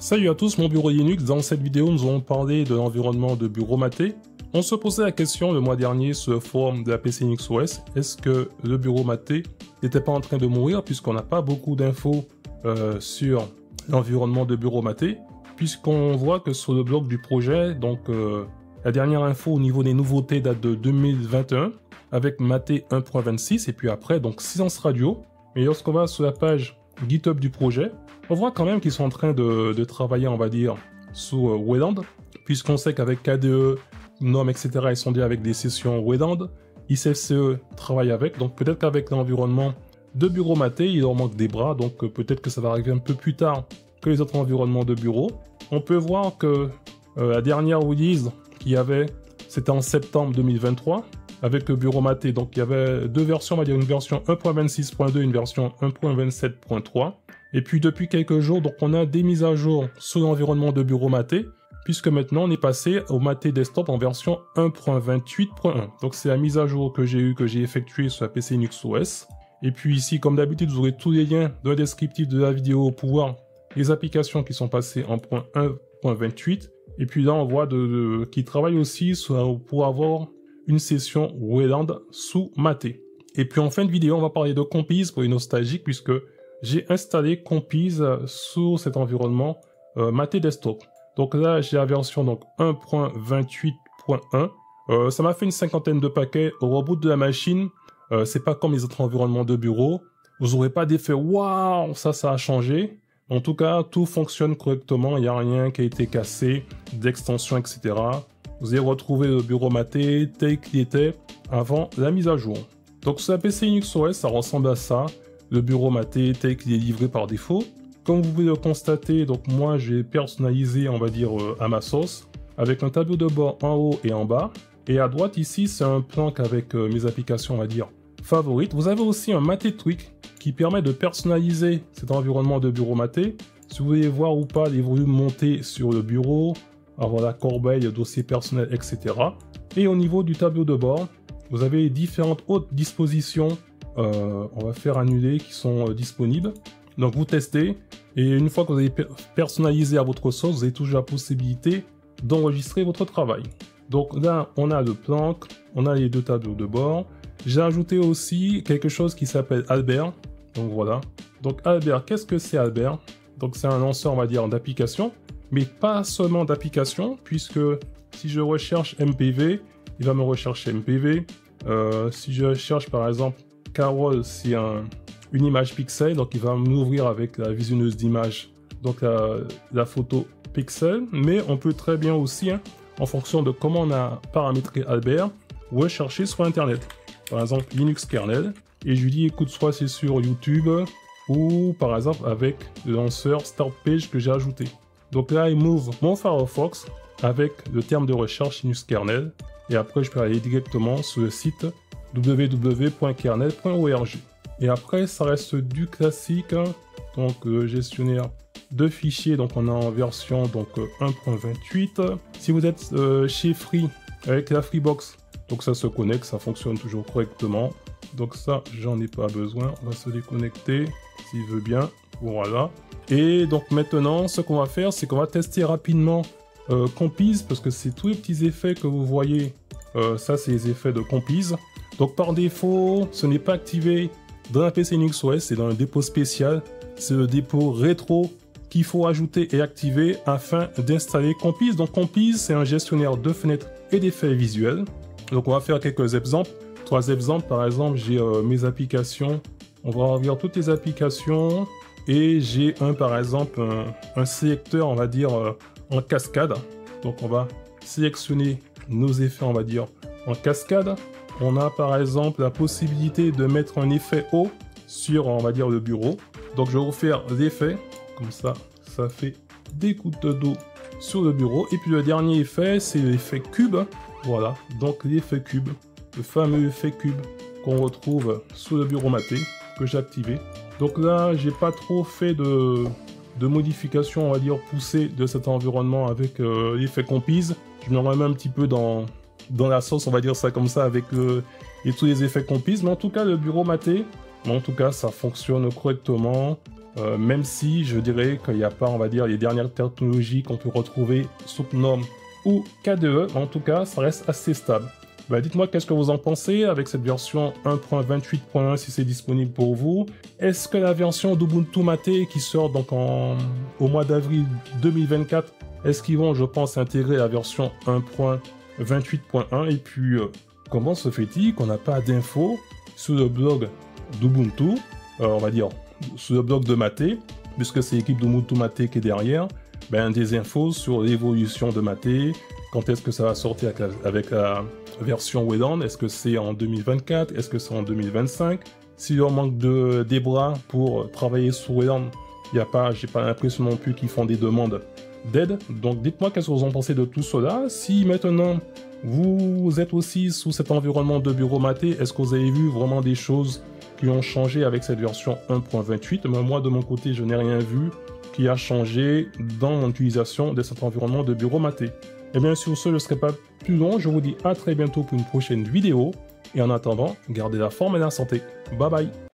Salut à tous, mon bureau Linux. Dans cette vidéo, nous allons parler de l'environnement de bureau Mate. On se posait la question le mois dernier sur le forum de la PC Linux OS, est-ce que le bureau Mate n'était pas en train de mourir puisqu'on n'a pas beaucoup d'infos sur l'environnement de bureau Mate, puisqu'on voit que sur le blog du projet, donc la dernière info au niveau des nouveautés date de 2021 avec Mate 1.26 et puis après donc Silence Radio. Mais lorsqu'on va sur la page GitHub du projet, on voit quand même qu'ils sont en train de travailler, on va dire, sous Wayland, puisqu'on sait qu'avec KDE, GNOME, etc., ils sont déjà avec des sessions Wayland, ICFCE travaille avec, donc peut-être qu'avec l'environnement de bureau Mate, il leur manque des bras, donc peut-être que ça va arriver un peu plus tard que les autres environnements de bureau. On peut voir que la dernière release qu'il y avait, c'était en septembre 2023, avec le bureau Mate, donc il y avait deux versions, on va dire une version 1.26.2 et une version 1.27.3. Et puis depuis quelques jours, donc on a des mises à jour sur l'environnement de bureau Mate, puisque maintenant on est passé au Mate Desktop en version 1.28.1. Donc c'est la mise à jour que j'ai effectuée sur la PC Linux OS. Et puis ici, comme d'habitude, vous aurez tous les liens dans le descriptif de la vidéo pour voir les applications qui sont passées en 1.28. Et puis là, on voit qu'ils travaillent aussi pour avoir une session Wayland sous Mate. Et puis en fin de vidéo, on va parler de Compiz pour les nostalgiques, puisque j'ai installé Compiz sur cet environnement Mate Desktop. Donc là, j'ai la version 1.28.1. Ça m'a fait une cinquantaine de paquets. Au reboot de la machine, c'est pas comme les autres environnements de bureau. Vous n'aurez pas d'effet waouh, ça a changé. En tout cas, tout fonctionne correctement. Il n'y a rien qui a été cassé, d'extension, etc. Vous allez retrouver le bureau Mate tel qu'il était avant la mise à jour. Donc sur la PC Linux OS, ça ressemble à ça. Le bureau Mate tel qu'il est livré par défaut. Comme vous pouvez le constater, donc moi j'ai personnalisé, on va dire, à ma sauce, avec un tableau de bord en haut et en bas. Et à droite ici, c'est un plank avec mes applications, on va dire, favorites. Vous avez aussi un Mate Tweak qui permet de personnaliser cet environnement de bureau Mate. Si vous voulez voir ou pas les volumes montés sur le bureau, avoir la corbeille, le dossier personnel, etc. Et au niveau du tableau de bord, vous avez différentes autres dispositions, on va faire annuler, qui sont disponibles. Donc vous testez, et une fois que vous avez personnalisé à votre sauce, vous avez toujours la possibilité d'enregistrer votre travail. Donc là, on a le plank, on a les deux tableaux de bord. J'ai ajouté aussi quelque chose qui s'appelle Albert. Donc voilà. Donc Albert, qu'est-ce que c'est Albert? Donc c'est un lanceur, on va dire, d'applications, mais pas seulement d'applications, puisque si je recherche MPV, il va me rechercher MPV. Si je cherche par exemple Carol, c'est une image pixel, donc il va m'ouvrir avec la visionneuse d'images, donc la photo pixel. Mais on peut très bien aussi, en fonction de comment on a paramétré Albert, rechercher sur internet. Par exemple Linux kernel, et je lui dis écoute, soit c'est sur YouTube, ou par exemple avec le lanceur Start Page que j'ai ajouté. Donc là, il m'ouvre mon Firefox avec le terme de recherche Linux kernel, et après je peux aller directement sur le site www.kernel.org. Et après, ça reste du classique, donc gestionnaire de fichiers, donc on est en version 1.28. Si vous êtes chez Free avec la Freebox, donc ça se connecte, ça fonctionne toujours correctement. Donc ça, j'en ai pas besoin, on va se déconnecter s'il veut bien, voilà. Et donc maintenant, ce qu'on va faire, c'est qu'on va tester rapidement Compiz, parce que c'est tous les petits effets que vous voyez, ça c'est les effets de Compiz. Donc par défaut, ce n'est pas activé dans la PC Linux OS, c'est dans le dépôt spécial, c'est le dépôt rétro qu'il faut ajouter et activer afin d'installer Compiz. Donc Compiz, c'est un gestionnaire de fenêtres et d'effets visuels. Donc on va faire quelques exemples, 3 exemples. Par exemple, j'ai mes applications, on va regarder toutes les applications, et j'ai par exemple un sélecteur, on va dire, en cascade. Donc on va sélectionner nos effets, on va dire, en cascade. On a par exemple la possibilité de mettre un effet haut sur, on va dire, le bureau. Donc je vais refaire l'effet, comme ça, ça fait des gouttes d'eau sur le bureau. Et puis le dernier effet, c'est l'effet cube. Voilà, donc l'effet cube, le fameux effet cube qu'on retrouve sur le bureau Mate, que j'ai activé. Donc là, j'ai pas trop fait de modifications, on va dire, poussées de cet environnement avec l'effet Compiz. Je me remets un petit peu dans la sauce, on va dire ça comme ça, avec tous les effets Compiz. Mais en tout cas, le bureau Mate, en tout cas, ça fonctionne correctement. même si je dirais qu'il n'y a pas, on va dire, les dernières technologies qu'on peut retrouver sous GNOME ou KDE, en tout cas, ça reste assez stable. Bah, dites-moi qu'est-ce que vous en pensez avec cette version 1.28.1 si c'est disponible pour vous. Est-ce que la version d'Ubuntu Mate qui sort donc au mois d'avril 2024, est-ce qu'ils vont, je pense, intégrer la version 1.28.1 et puis comment se fait-il qu'on n'a pas d'infos sur le blog d'Ubuntu, on va dire sur le blog de Mate, puisque c'est l'équipe d'Ubuntu Mate qui est derrière, ben, des infos sur l'évolution de Mate, quand est-ce que ça va sortir avec la version Wayland, est-ce que c'est en 2024, est-ce que c'est en 2025, si on manque des bras pour travailler sur Wayland, j'ai pas l'impression non plus qu'ils font des demandes d'aide, donc dites-moi qu'est-ce que vous en pensez de tout cela. Si maintenant vous êtes aussi sous cet environnement de bureau Mate, est-ce que vous avez vu vraiment des choses qui ont changé avec cette version 1.28? Mais moi de mon côté je n'ai rien vu qui a changé dans mon utilisation de cet environnement de bureau Mate. Et bien sur ce, je ne serai pas plus long, je vous dis à très bientôt pour une prochaine vidéo, et en attendant, gardez la forme et la santé. Bye bye.